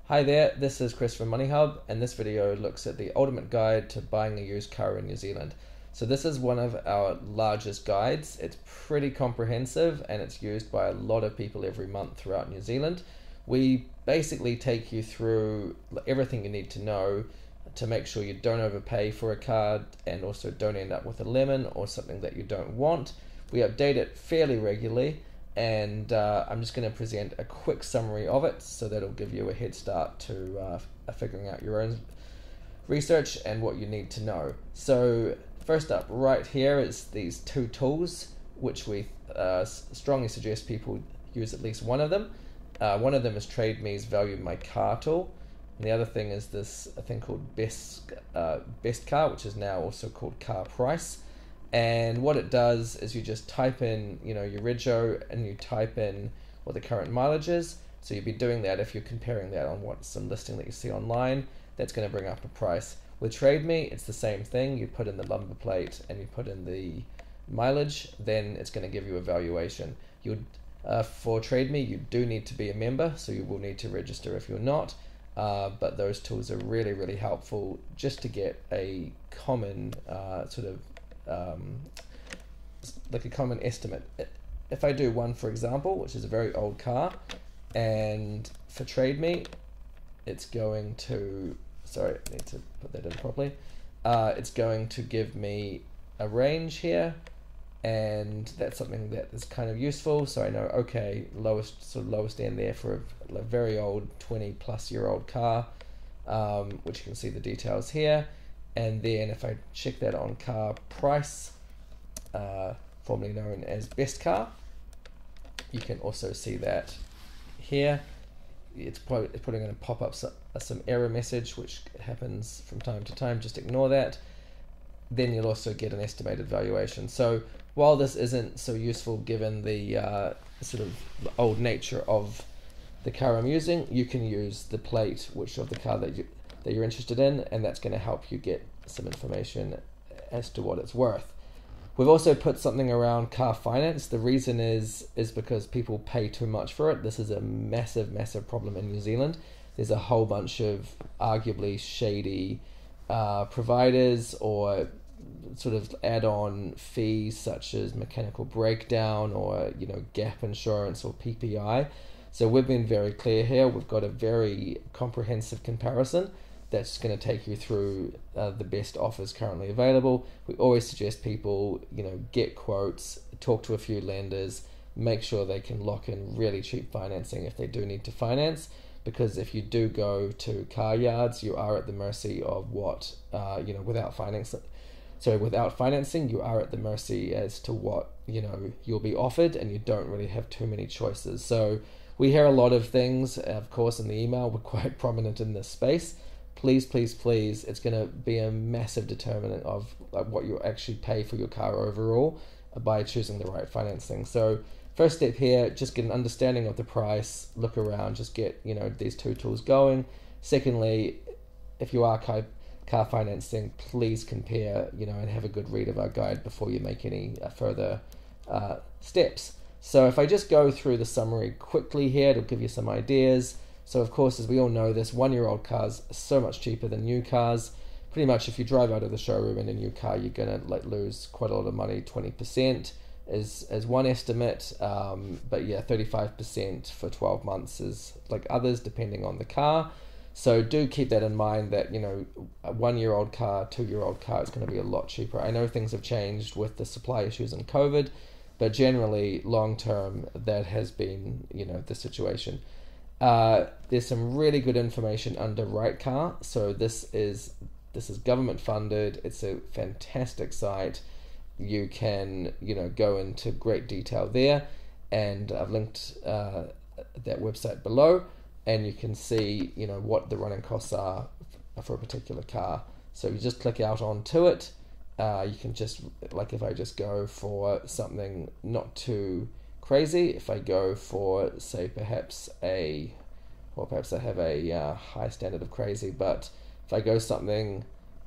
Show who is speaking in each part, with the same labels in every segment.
Speaker 1: Hi there, this is Chris from MoneyHub, and this video looks at the ultimate guide to buying a used car in New Zealand. So this is one of our largest guides. It's pretty comprehensive and it's used by a lot of people every month throughout New Zealand. We basically take you through everything you need to know to make sure you don't overpay for a car and also don't end up with a lemon or something that you don't want. We update it fairly regularly, and I'm just going to present a quick summary of it so that'll give you a head start to figuring out your own research and what you need to know. So first up, right here is these two tools, which we strongly suggest people use at least one of them. One of them is TradeMe's Value My Car tool, and the other thing is this thing called Best Car, which is now also called Car Price. And what it does is you just type in, your rego, and you type in what the current mileage is. So you'd be doing that if you're comparing that on some listing that you see online. That's going to bring up a price. With TradeMe, it's the same thing. You put in the number plate and you put in the mileage, then it's going to give you a valuation. For TradeMe, you do need to be a member, so you will need to register if you're not. But those tools are really, really helpful just to get a common like a common estimate. If I do one, for example, which is a very old car, and for TradeMe, it's going to, sorry, I need to put that in properly. It's going to give me a range here, and that's something that is kind of useful. So I know, okay, lowest end there for a very old 20-plus-year-old car, which you can see the details here. And then if I check that on Car Price, formerly known as Best Car, you can also see that here. It's probably going to pop up some error message, which happens from time to time. Just ignore that. Then you'll also get an estimated valuation. So while this isn't so useful given the sort of old nature of the car I'm using, you can use the plate of the car that you're interested in, and that's going to help you get some information as to what it's worth. We've also put something around car finance. The reason is because people pay too much for it. This is a massive problem in New Zealand. There's a whole bunch of arguably shady providers or sort of add-on fees such as mechanical breakdown or gap insurance or PPI. So we've been very clear here. We've got a very comprehensive comparison that's going to take you through the best offers currently available. We always suggest people, get quotes, talk to a few lenders, make sure they can lock in really cheap financing if they do need to finance, because if you do go to car yards, you are at the mercy of what, without financing. So without financing, you are at the mercy as to what, you'll be offered, and you don't really have too many choices. So we hear a lot of things, of course, in the email. We're quite prominent in this space. Please, it's going to be a massive determinant of what you actually pay for your car overall by choosing the right financing. So first step here, just get an understanding of the price, look around, just get these two tools going. Secondly, if you are car financing, please compare and have a good read of our guide before you make any further steps. So if I just go through the summary quickly here, it'll give you some ideas. So of course, as we all know, this one-year-old cars are so much cheaper than new cars. Pretty much if you drive out of the showroom in a new car, you're going to lose quite a lot of money. 20% is one estimate, but yeah, 35% for 12 months is like others depending on the car. So do keep that in mind that a one-year-old car, two-year-old car is going to be a lot cheaper. I know things have changed with the supply issues and COVID, but generally long-term that has been the situation. There's some really good information under Right Car. So this is government funded. It's a fantastic site. You can go into great detail there, and I've linked that website below, and you can see what the running costs are for a particular car. So you just click out onto it. You can just, like, if I just go for something not too crazy, if I go for, say, perhaps I have a high standard of crazy, but if I go something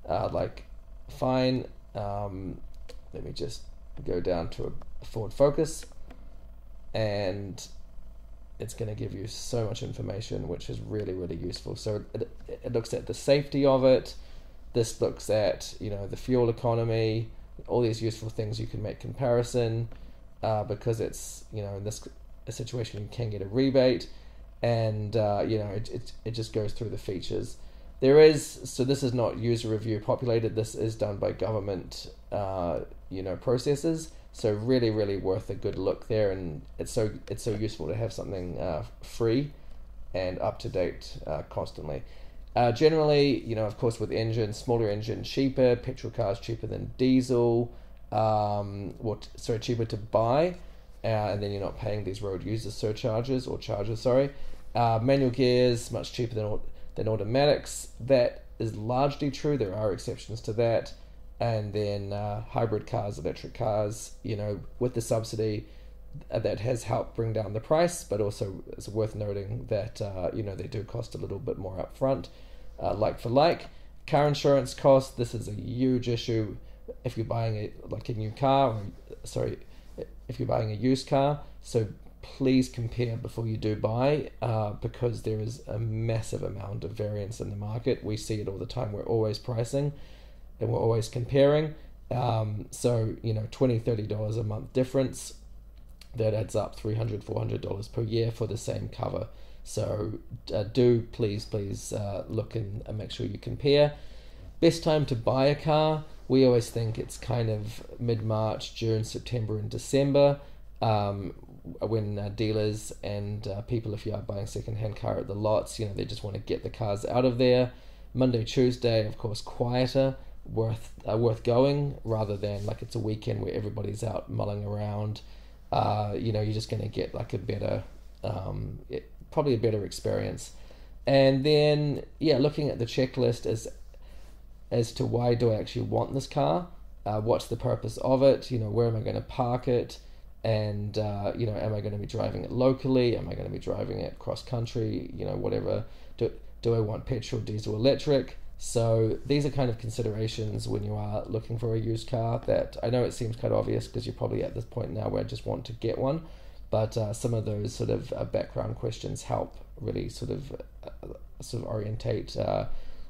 Speaker 1: like fine, let me just go down to a Ford Focus, and it's going to give you so much information, which is really, really useful. So it looks at the safety of it. This looks at, the fuel economy, all these useful things you can make comparison, because it's, in this situation you can get a rebate, and it just goes through the features. So this is not user review populated. This is done by government, processes. So really, really worth a good look there, and it's so useful to have something free and up to date constantly. Generally, of course, with engine, smaller engine cheaper, petrol cars cheaper than diesel, cheaper to buy, and then you're not paying these road user surcharges or charges. Manual gears much cheaper than automatics. That is largely true. There are exceptions to that. And then hybrid cars, electric cars, with the subsidy, that has helped bring down the price, but also it's worth noting that, they do cost a little bit more up front, like for like. Car insurance cost, this is a huge issue if you're buying a new car, if you're buying a used car. So please compare before you do buy, because there is a massive amount of variance in the market. We see it all the time. We're always pricing and we're always comparing. $20, $30 a month difference, that adds up $300, $400 per year for the same cover. So do please look and make sure you compare. Best time to buy a car, we always think it's kind of mid-March, June, September and December, when dealers and people, if you are buying a second-hand car at the lots, they just want to get the cars out of there. Monday, Tuesday, of course, quieter, worth going, rather than like it's a weekend where everybody's out mulling around. You're just going to get like a better, probably a better experience. And then, looking at the checklist as to why do I actually want this car? What's the purpose of it? Where am I going to park it? And, am I going to be driving it locally? Am I going to be driving it cross country? Whatever. Do I want petrol, diesel, electric? So these are kind of considerations when you are looking for a used car, that I know it seems quite obvious because you're probably at this point now where I just want to get one, but some of those sort of background questions help really sort of orientate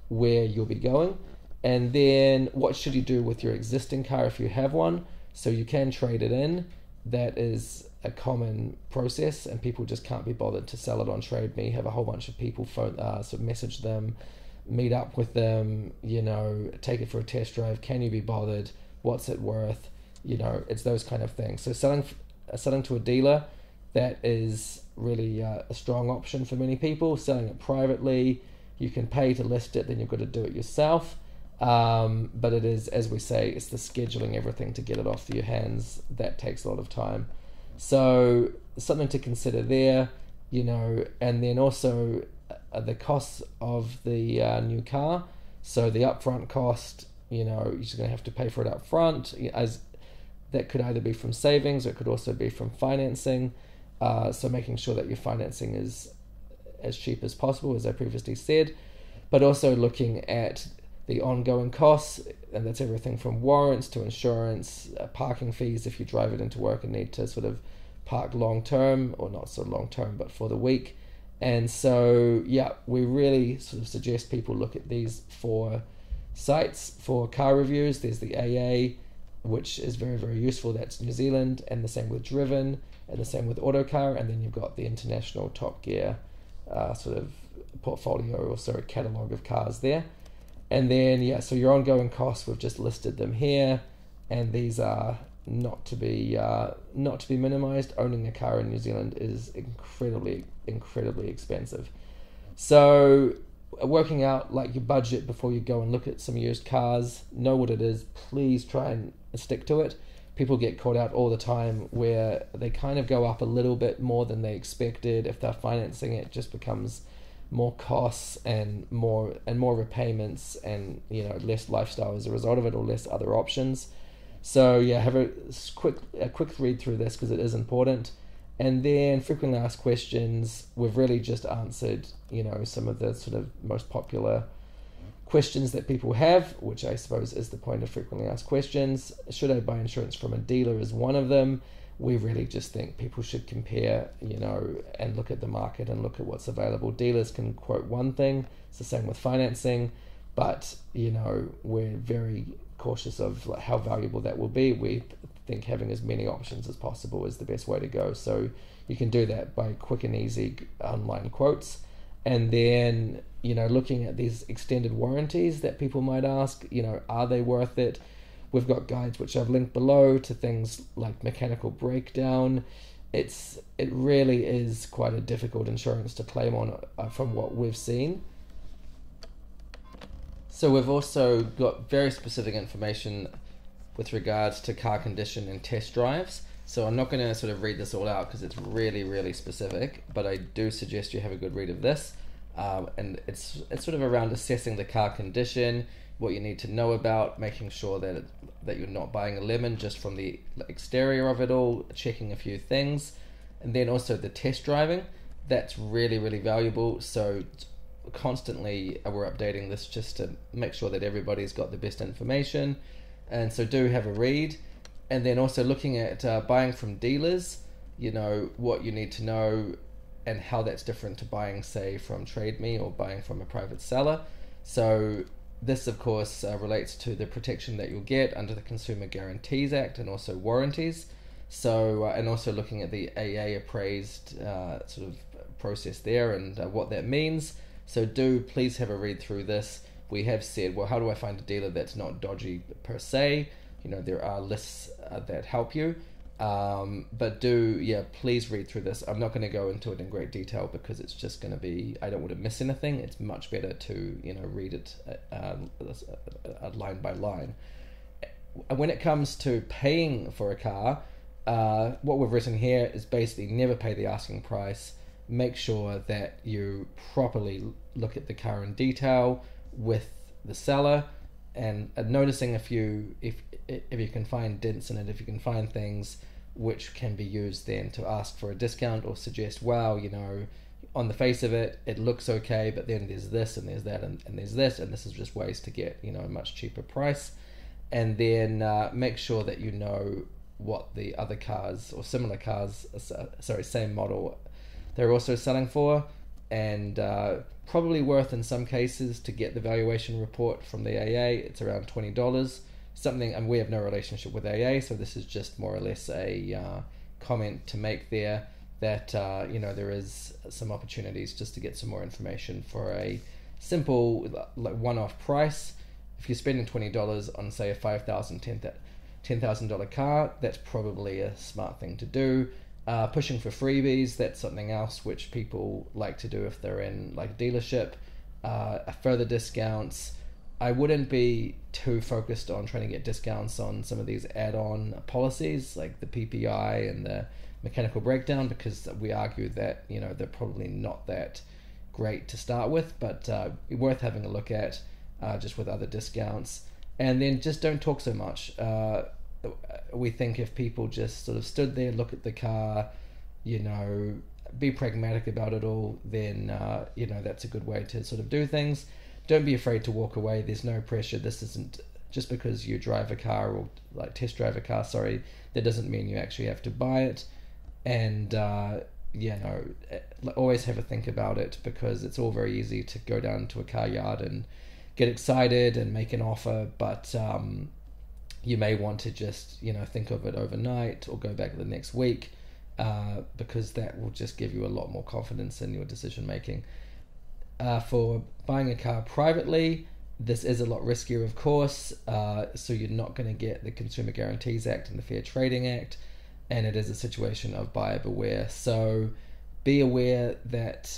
Speaker 1: where you'll be going. And then what should you do with your existing car if you have one? So you can trade it in. That is a common process, and people just can't be bothered to sell it on Trade Me. Have a whole bunch of people message them, meet up with them, take it for a test drive. Can you be bothered? What's it worth? It's those kind of things. So selling to a dealer, that is really a strong option for many people. Selling it privately, you can pay to list it, then you've got to do it yourself. But it is, as we say, it's the scheduling everything to get it off your hands that takes a lot of time. So something to consider there, and then also the costs of the new car. So the upfront cost, you're just going to have to pay for it up front, as that could either be from savings or it could also be from financing. So making sure that your financing is as cheap as possible, as I previously said, but also looking at the ongoing costs, and that's everything from warrants to insurance, parking fees if you drive it into work and need to sort of park long term, or not so long term, but for the week. And so, we really sort of suggest people look at these 4 sites for car reviews. There's the AA, which is very, very useful. That's New Zealand, and the same with Driven, and the same with Autocar. And then you've got the international Top Gear sort of portfolio, or catalogue of cars there. And then, so your ongoing costs, we've just listed them here, and these are not to be minimized. Owning a car in New Zealand is incredibly expensive. So working out like your budget before you go and look at some used cars, know what it is, please try and stick to it. People get caught out all the time where they kind of go up a little bit more than they expected. If they're financing it, just becomes more costs and more repayments, and less lifestyle as a result of it, or less other options. So have a quick read through this, because it is important. And then frequently asked questions, we've really just answered some of the sort of most popular questions that people have, which I suppose is the point of frequently asked questions. Should I buy insurance from a dealer is one of them. we really just think people should compare, and look at the market and look at what's available. Dealers can quote one thing. It's the same with financing, but we're very cautious of how valuable that will be. We think having as many options as possible is the best way to go. So you can do that by quick and easy online quotes. And then, looking at these extended warranties that people might ask, are they worth it? We've got guides which I've linked below to things like mechanical breakdown. It really is quite a difficult insurance to claim on from what we've seen. So we've also got very specific information with regards to car condition and test drives. So I'm not going to sort of read this all out because it's really, really specific, but I do suggest you have a good read of this. And it's sort of around assessing the car condition, what you need to know about, making sure that you're not buying a lemon just from the exterior of it all, checking a few things. And then also the test driving, that's really, really valuable. So constantly we're updating this just to make sure that everybody's got the best information. And so do have a read. And then also looking at buying from dealers, what you need to know and how that's different to buying, say, from Trade Me or buying from a private seller. So this, of course, relates to the protection that you'll get under the Consumer Guarantees Act and also warranties. So, and also looking at the AA appraised sort of process there and what that means. So please have a read through this. We have said, well, how do I find a dealer that's not dodgy per se? There are lists that help you, but please read through this. I'm not going to go into it in great detail because it's just going to be, I don't want to miss anything. It's much better to, read it line by line. When it comes to paying for a car, what we've written here is basically never pay the asking price. Make sure that you properly look at the car in detail with the seller, and noticing if you can find dents in it, if you can find things which can be used then to ask for a discount or suggest, wow, on the face of it, it looks okay, but then there's this and there's that and there's this, and this is just ways to get, a much cheaper price. And then make sure that you know what the other cars or similar cars, same model, they're also selling for, and probably worth in some cases to get the valuation report from the AA. It's around $20. Something, and we have no relationship with AA, so this is just more or less a comment to make there that there is some opportunities just to get some more information for a simple one-off price. If you're spending $20 on, say, a $5,000, $10,000 car, that's probably a smart thing to do. Pushing for freebies, that's something else which people like to do if they're in like dealership. Further discounts. I wouldn't be too focused on trying to get discounts on some of these add-on policies like the PPI and the mechanical breakdown, because we argue that they're probably not that great to start with, but worth having a look at just with other discounts. And then just don't talk so much. We think if people just sort of stood there, look at the car, be pragmatic about it all, then that's a good way to sort of do things. Don't be afraid to walk away. There's no pressure. This isn't just because you drive a car or test drive a car, that doesn't mean you actually have to buy it. And always have a think about it, because it's all very easy to go down to a car yard and get excited and make an offer, but you may want to just think of it overnight or go back the next week, because that will just give you a lot more confidence in your decision making. For buying a car privately, this is a lot riskier, of course, so you're not going to get the Consumer Guarantees Act and the Fair Trading Act, and it is a situation of buyer beware. So be aware that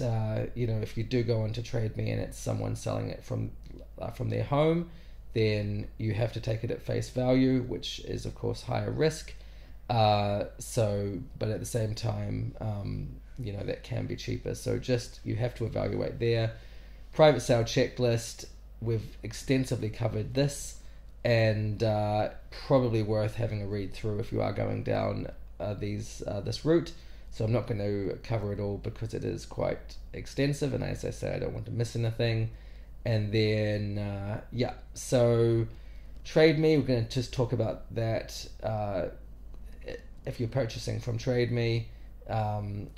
Speaker 1: if you do go into Trade Me and it's someone selling it from their home, then you have to take it at face value, which is of course higher risk. But at the same time, that can be cheaper. So just, you have to evaluate there. Private sale checklist, we've extensively covered this, and probably worth having a read through if you are going down this route. So I'm not going to cover it all because it is quite extensive, and as I say, I don't want to miss anything. And then so Trade Me, we're going to just talk about that if you're purchasing from TradeMe,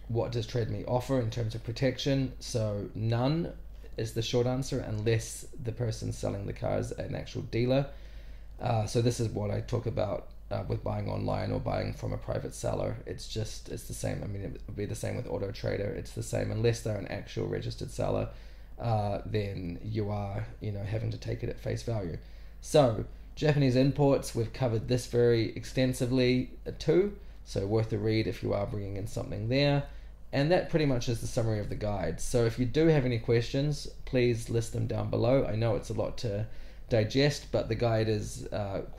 Speaker 1: what does TradeMe offer in terms of protection? So none is the short answer, unless the person selling the car is an actual dealer. So this is what I talk about with buying online or buying from a private seller. It's the same. I mean, it would be the same with Auto Trader. It's the same unless they're an actual registered seller. Then you are, having to take it at face value. So Japanese imports, we've covered this very extensively too. So worth a read if you are bringing in something there. And that pretty much is the summary of the guide. So if you do have any questions, please list them down below. I know it's a lot to digest, but the guide is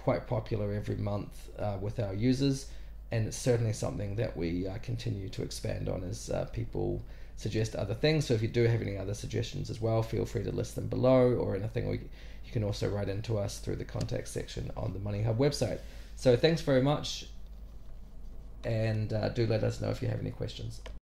Speaker 1: quite popular every month with our users, and it's certainly something that we continue to expand on as people suggest other things. So if you do have any other suggestions as well, feel free to list them below, or anything you can also write into us through the contact section on the MoneyHub website. So thanks very much, and do let us know if you have any questions.